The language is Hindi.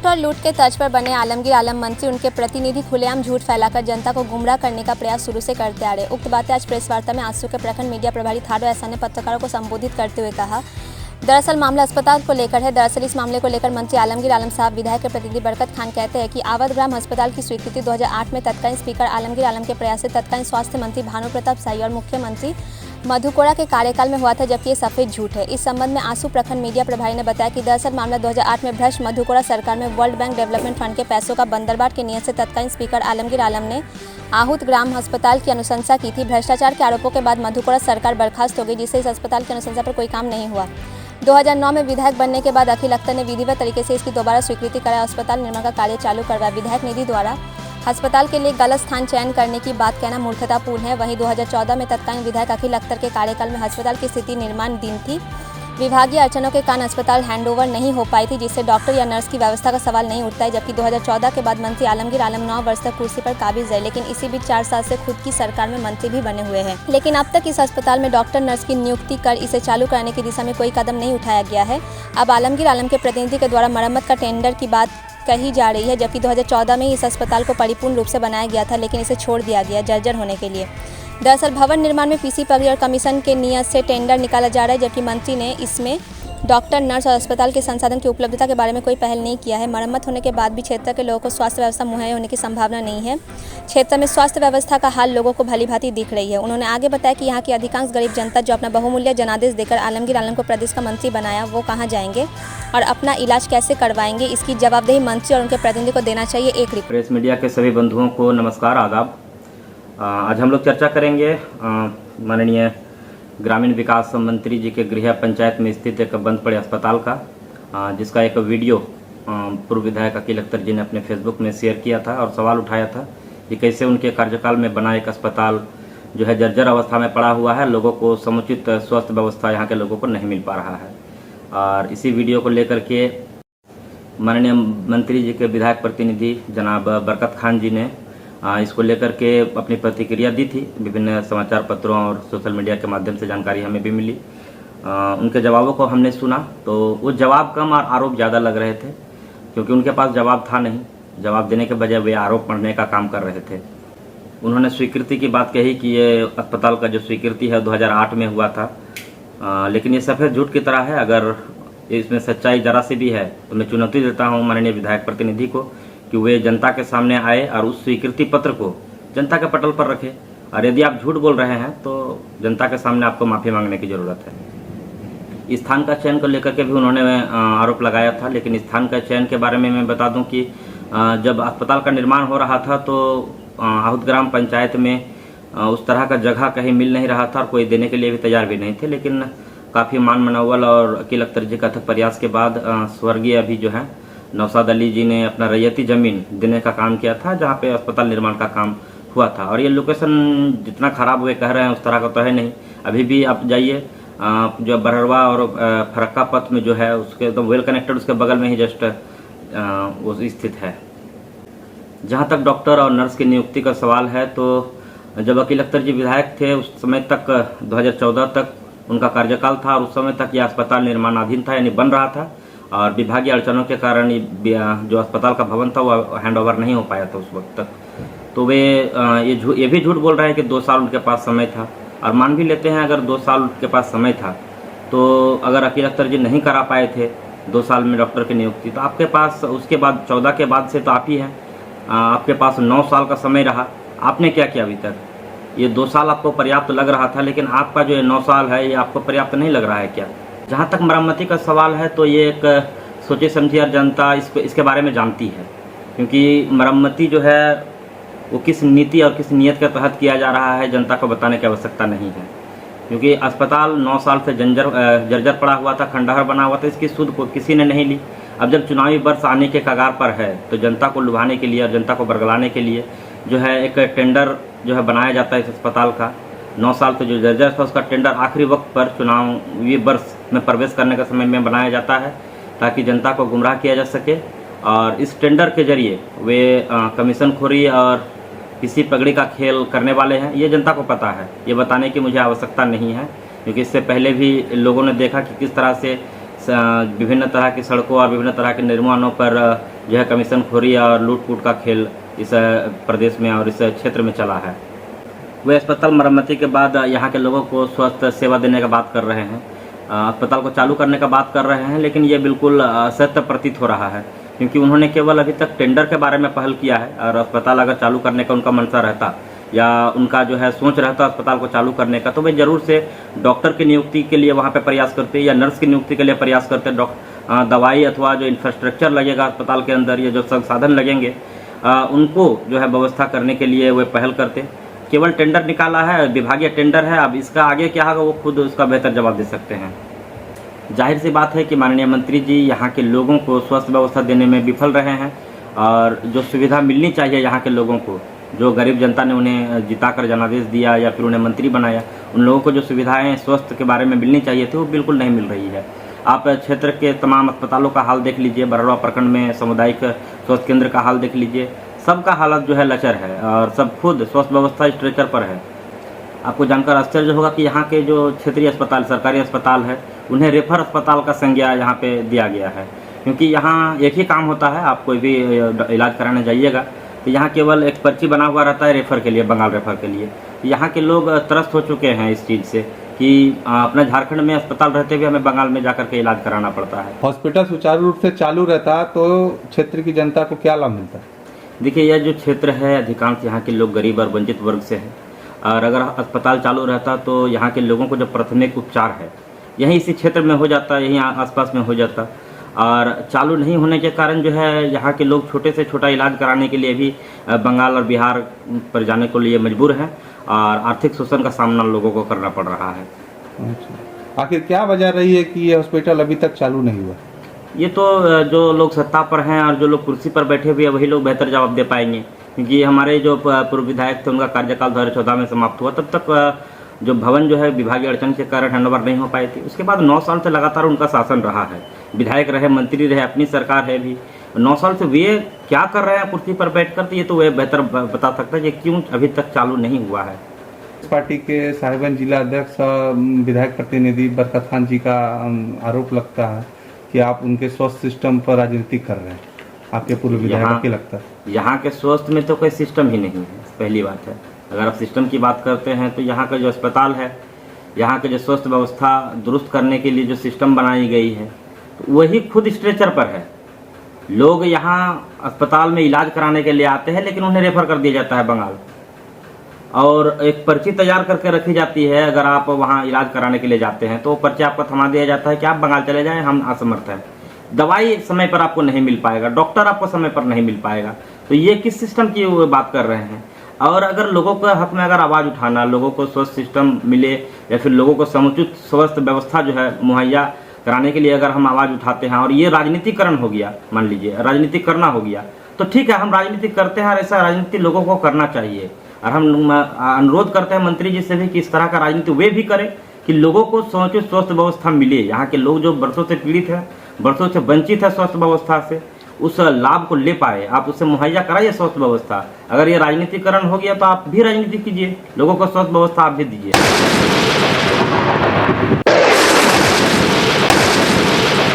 और लूट के तर्ज पर बने आलमगीर आलम मंत्री उनके प्रतिनिधि खुलेआम झूठ फैलाकर जनता को गुमराह करने का प्रयास शुरू से करते आ रहे। उक्त बातें आज प्रेस वार्ता में आजसू के प्रखंड मीडिया प्रभारी थारो एहसान ने पत्रकारों को संबोधित करते हुए कहा। दरअसल मामला अस्पताल को लेकर है। दरअसल इस मामले को लेकर मंत्री आलमगीर आलम साहब विधायक के प्रतिनिधि बरकत खान कहते हैं कि आवध ग्राम अस्पताल की स्वीकृति 2008 में तत्कालीन स्पीकर आलमगीर आलम के प्रयास से तत्कालीन स्वास्थ्य मंत्री भानु प्रताप शाही और मुख्यमंत्री मधु कोड़ा के कार्यकाल में हुआ था, जबकि ये सफेद झूठ है। इस संबंध में आंसू प्रखंड मीडिया प्रभारी ने बताया कि दरअसल मामला 2008 में भ्रष्ट मधु कोड़ा सरकार में वर्ल्ड बैंक डेवलपमेंट फंड के पैसों का बंदरबाट की नियत से तत्कालीन स्पीकर आलमगीर आलम ने आहूत ग्राम अस्पताल की अनुशंसा की थी। भ्रष्टाचार के आरोपों के बाद मधु कोड़ा सरकार बर्खास्त हो गई, जिससे इस अस्पताल की अनुशंसा पर कोई काम नहीं हुआ। 2009 में विधायक बनने के बाद अखिल अख्तर ने विधिवत तरीके से इसकी दोबारा स्वीकृति कराया, अस्पताल निर्माण का कार्य चालू करवाया। विधायक निधि द्वारा अस्पताल के लिए गलत स्थान चयन करने की बात कहना मूर्खतापूर्ण है। वहीं 2014 में तत्कालीन विधायक अखिल अख्तर के कार्यकाल में अस्पताल की स्थिति निर्माणाधीन थी। विभागीय अड़चनों के कारण अस्पताल हैंडओवर नहीं हो पाई थी, जिससे डॉक्टर या नर्स की व्यवस्था का सवाल नहीं उठता है। जबकि 2014 के बाद मंत्री आलमगीर आलम 9 वर्ष तक कुर्सी पर काबिज रहे, लेकिन इसी बीच 4 साल से खुद की सरकार में मंत्री भी बने हुए हैं। लेकिन अब तक इस अस्पताल में डॉक्टर नर्स की नियुक्ति कर इसे चालू कराने की दिशा में कोई कदम नहीं उठाया गया है। अब आलमगीर आलम के प्रतिनिधि के द्वारा मरम्मत का टेंडर की बात कही जा रही है, जबकि 2014 में इस अस्पताल को परिपूर्ण रूप से बनाया गया था, लेकिन इसे छोड़ दिया गया जर्जर होने के लिए। दरअसल भवन निर्माण में पीसी पगड़ी और कमीशन के नियत से टेंडर निकाला जा रहा है, जबकि मंत्री ने इसमें डॉक्टर नर्स और अस्पताल के संसाधन की उपलब्धता के बारे में कोई पहल नहीं किया है। मरम्मत होने के बाद भी क्षेत्र के लोगों को स्वास्थ्य व्यवस्था मुहैया होने की संभावना नहीं है। क्षेत्र में स्वास्थ्य व्यवस्था का हाल लोगों को भलीभांति दिख रही है। उन्होंने आगे बताया कि यहाँ की अधिकांश गरीब जनता जो अपना बहुमूल्य जनादेश देकर आलमगीर आलम को प्रदेश का मंत्री बनाया, वो कहाँ जाएंगे और अपना इलाज कैसे करवाएंगे, इसकी जवाबदेही मंत्री और उनके प्रतिनिधि को देना चाहिए। एक रिपोर्ट। प्रेस मीडिया के सभी बंधुओं को नमस्कार, आदाब। आज हम लोग चर्चा करेंगे माननीय ग्रामीण विकास मंत्री जी के गृह पंचायत में स्थित एक बंद पड़े अस्पताल का, जिसका एक वीडियो पूर्व विधायक अखिल अख्तर जी ने अपने फेसबुक में शेयर किया था और सवाल उठाया था कि कैसे उनके कार्यकाल में बना एक अस्पताल जो है जर्जर अवस्था में पड़ा हुआ है, लोगों को समुचित स्वास्थ्य व्यवस्था यहाँ के लोगों को नहीं मिल पा रहा है। और इसी वीडियो को लेकर के माननीय मंत्री जी के विधायक प्रतिनिधि जनाब बरकत खान जी ने इसको लेकर के अपनी प्रतिक्रिया दी थी। विभिन्न समाचार पत्रों और सोशल मीडिया के माध्यम से जानकारी हमें भी मिली। उनके जवाबों को हमने सुना तो वो जवाब कम और आरोप ज़्यादा लग रहे थे, क्योंकि उनके पास जवाब था नहीं। जवाब देने के बजाय वे आरोप पढ़ने का काम कर रहे थे। उन्होंने स्वीकृति की बात कही कि ये अस्पताल का जो स्वीकृति है 2008 में हुआ था, लेकिन ये सफ़ेद झूठ की तरह है। अगर इसमें सच्चाई जरा सी भी है तो मैं चुनौती देता हूँ माननीय विधायक प्रतिनिधि को कि वे जनता के सामने आए और उस स्वीकृति पत्र को जनता के पटल पर रखे। और यदि आप झूठ बोल रहे हैं तो जनता के सामने आपको माफ़ी मांगने की ज़रूरत है। इस स्थान का चयन को लेकर के भी उन्होंने आरोप लगाया था, लेकिन इस स्थान का चयन के बारे में मैं बता दूं कि जब अस्पताल का निर्माण हो रहा था तो आहूत ग्राम पंचायत में उस तरह का जगह कहीं मिल नहीं रहा था और कोई देने के लिए भी तैयार भी नहीं थे। लेकिन काफ़ी मान मनोवल और अखिल अख्तर जी का अथक प्रयास के बाद स्वर्गीय अभी जो है नौशाद अली जी ने अपना रैयती ज़मीन देने का काम किया था, जहाँ पे अस्पताल निर्माण का काम हुआ था। और ये लोकेशन जितना ख़राब वे कह रहे हैं उस तरह का तो है नहीं। अभी भी आप जाइए जो बरहरवा और फरक्का पथ में जो है उसके तो वेल कनेक्टेड उसके बगल में ही जस्ट वो स्थित है। जहाँ तक डॉक्टर और नर्स की नियुक्ति का सवाल है तो जब अखिल अख्तर जी विधायक थे उस समय तक 2014 तक उनका कार्यकाल था और उस समय तक यह अस्पताल निर्माणाधीन था, यानी बन रहा था। और विभागीय अड़चनों के कारण जो अस्पताल का भवन था वो हैंडओवर नहीं हो पाया था उस वक्त तक। तो वे ये भी झूठ बोल रहे हैं कि 2 साल उनके पास समय था। और मान भी लेते हैं अगर 2 साल उनके पास समय था, तो अगर अखिल अख्तर जी नहीं करा पाए थे 2 साल में डॉक्टर की नियुक्ति, तो आपके पास उसके बाद 14 के बाद से तो आप ही हैं। आपके पास 9 साल का समय रहा, आपने क्या किया अभी तक? ये 2 साल आपको पर्याप्त लग रहा था, लेकिन आपका जो 9 साल है ये आपको पर्याप्त नहीं लग रहा है क्या? जहाँ तक मरम्मती का सवाल है तो ये एक सोची समझी और जनता इसके बारे में जानती है, क्योंकि मरम्मती जो है वो किस नीति और किस नियत के तहत किया जा रहा है जनता को बताने की आवश्यकता नहीं है। क्योंकि अस्पताल 9 साल से जर्जर पड़ा हुआ था, खंडहर बना हुआ था, इसकी सुध को किसी ने नहीं ली। अब जब चुनावी वर्ष आने के कगार पर है तो जनता को लुभाने के लिए और जनता को बरगलाने के लिए जो है एक टेंडर जो है बनाया जाता है इस अस्पताल का। 9 साल से जो जर्जर था उसका टेंडर आखिरी वक्त पर चुनावी वर्ष में प्रवेश करने के समय में बनाया जाता है, ताकि जनता को गुमराह किया जा सके। और इस टेंडर के जरिए वे कमीशन खोरी और किसी पगड़ी का खेल करने वाले हैं, ये जनता को पता है। ये बताने की मुझे आवश्यकता नहीं है, क्योंकि इससे पहले भी लोगों ने देखा कि किस तरह से विभिन्न तरह की सड़कों और विभिन्न तरह के निर्माणों पर जो है कमीशनखोरी और लूट-कूट का खेल इस प्रदेश में और इस क्षेत्र में चला है। वे अस्पताल मरम्मति के बाद यहाँ के लोगों को स्वास्थ्य सेवा देने का बात कर रहे हैं, अस्पताल को चालू करने का बात कर रहे हैं, लेकिन ये बिल्कुल असत्य प्रतीत हो रहा है, क्योंकि उन्होंने केवल अभी तक टेंडर के बारे में पहल किया है। और अस्पताल अगर चालू करने का उनका मंशा रहता या उनका जो है सोच रहता अस्पताल को चालू करने का, तो वे जरूर से डॉक्टर की नियुक्ति के लिए वहाँ पे प्रयास करते या नर्स की नियुक्ति के लिए प्रयास करते। दवाई अथवा जो इंफ्रास्ट्रक्चर लगेगा अस्पताल के अंदर, ये जो संसाधन लगेंगे उनको जो है व्यवस्था करने के लिए वे पहल करते। केवल टेंडर निकाला है, विभागीय टेंडर है, अब इसका आगे क्या होगा वो खुद उसका बेहतर जवाब दे सकते हैं। जाहिर सी बात है कि माननीय मंत्री जी यहाँ के लोगों को स्वास्थ्य व्यवस्था देने में विफल रहे हैं, और जो सुविधा मिलनी चाहिए यहाँ के लोगों को, जो गरीब जनता ने उन्हें जिताकर जनादेश दिया या फिर उन्हें मंत्री बनाया, उन लोगों को जो सुविधाएं स्वास्थ्य के बारे में मिलनी चाहिए थी वो बिल्कुल नहीं मिल रही है। आप क्षेत्र के तमाम अस्पतालों का हाल देख लीजिए, बरौरा प्रखंड में सामुदायिक स्वास्थ्य केंद्र का हाल देख लीजिए, सबका हालत जो है लचर है और सब खुद स्वास्थ्य व्यवस्था स्ट्रेचर पर है। आपको जानकर आश्चर्य होगा कि यहाँ के जो क्षेत्रीय अस्पताल, सरकारी अस्पताल है, उन्हें रेफर अस्पताल का संज्ञा यहाँ पे दिया गया है, क्योंकि यहाँ एक ही काम होता है। आप कोई भी इलाज कराने जाइएगा तो यहाँ केवल एक पर्ची बना हुआ रहता है रेफर के लिए, बंगाल रेफर के लिए। यहाँ के लोग त्रस्त हो चुके हैं इस चीज़ से कि अपना झारखंड में अस्पताल रहते हुए हमें बंगाल में जाकर के इलाज कराना पड़ता है। हॉस्पिटल सुचारू रूप से चालू रहता तो क्षेत्र की जनता को क्या लाभ मिलता है? देखिए, यह जो क्षेत्र है अधिकांश यहाँ के लोग गरीब और वंचित वर्ग से हैं, और अगर अस्पताल चालू रहता तो यहाँ के लोगों को जो प्राथमिक उपचार है यहीं इसी क्षेत्र में हो जाता, यहीं आसपास में हो जाता। और चालू नहीं होने के कारण जो है यहाँ के लोग छोटे से छोटा इलाज कराने के लिए भी बंगाल और बिहार पर जाने के लिए मजबूर हैं, और आर्थिक शोषण का सामना लोगों को करना पड़ रहा है। अच्छा, आखिर क्या वजह रही है कि ये हॉस्पिटल अभी तक चालू नहीं हुआ? ये तो जो लोग सत्ता पर हैं और जो लोग कुर्सी पर बैठे हुए हैं वही लोग बेहतर जवाब दे पाएंगे, क्योंकि हमारे जो पूर्व विधायक थे उनका कार्यकाल 2014 में समाप्त हुआ, तब तक जो भवन जो है विभागीय अड़चन के कारण हैंडओवर नहीं हो पाई थी। उसके बाद 9 साल से लगातार उनका शासन रहा है, विधायक रहे, मंत्री रहे, अपनी सरकार है भी। 9 साल से वे क्या कर रहे हैं कुर्सी पर बैठ कर, तो ये तो वे बेहतर बता सकता है कि क्यों अभी तक चालू नहीं हुआ है। इस पार्टी के साहिबगंज जिला अध्यक्ष विधायक प्रतिनिधि बरकत खान जी का आरोप लगता है कि आप उनके स्वास्थ्य सिस्टम पर राजनीति कर रहे हैं। आपके पूर्व विधायक क्या लगता है? यहाँ के स्वास्थ्य में तो कोई सिस्टम ही नहीं है, पहली बात है। अगर आप सिस्टम की बात करते हैं तो यहाँ का जो अस्पताल है, यहाँ के जो स्वास्थ्य व्यवस्था दुरुस्त करने के लिए जो सिस्टम बनाई गई है, तो वही खुद स्ट्रेचर पर है। लोग यहाँ अस्पताल में इलाज कराने के लिए आते हैं, लेकिन उन्हें रेफर कर दिया जाता है बंगाल, और एक पर्ची तैयार करके रखी जाती है। अगर आप वहाँ इलाज कराने के लिए जाते हैं तो पर्ची आपको थमा दिया जाता है कि आप बंगाल चले जाएं, हम असमर्थ हैं। दवाई समय पर आपको नहीं मिल पाएगा, डॉक्टर आपको समय पर नहीं मिल पाएगा। तो ये किस सिस्टम की बात कर रहे हैं? और अगर लोगों के हक में अगर आवाज़ उठाना, लोगों को स्वस्थ सिस्टम मिले या फिर लोगों को समुचित स्वास्थ्य व्यवस्था जो है मुहैया कराने के लिए अगर हम आवाज़ उठाते हैं और ये राजनीतिकरण हो गया, मान लीजिए राजनीति करना हो गया, तो ठीक है, हम राजनीति करते हैं और ऐसा राजनीति लोगों को करना चाहिए। और हम अनुरोध करते हैं मंत्री जी से भी कि इस तरह का राजनीति वे भी करें कि लोगों को समुचित स्वास्थ्य व्यवस्था मिले। यहाँ के लोग जो वर्षों से पीड़ित हैं, वर्षों से वंचित है स्वास्थ्य व्यवस्था से, उस लाभ को ले पाए, आप उससे मुहैया कराइए स्वास्थ्य व्यवस्था। अगर ये राजनीतिकरण हो गया तो आप भी राजनीति कीजिए, लोगों को स्वास्थ्य व्यवस्था आप भी दीजिए।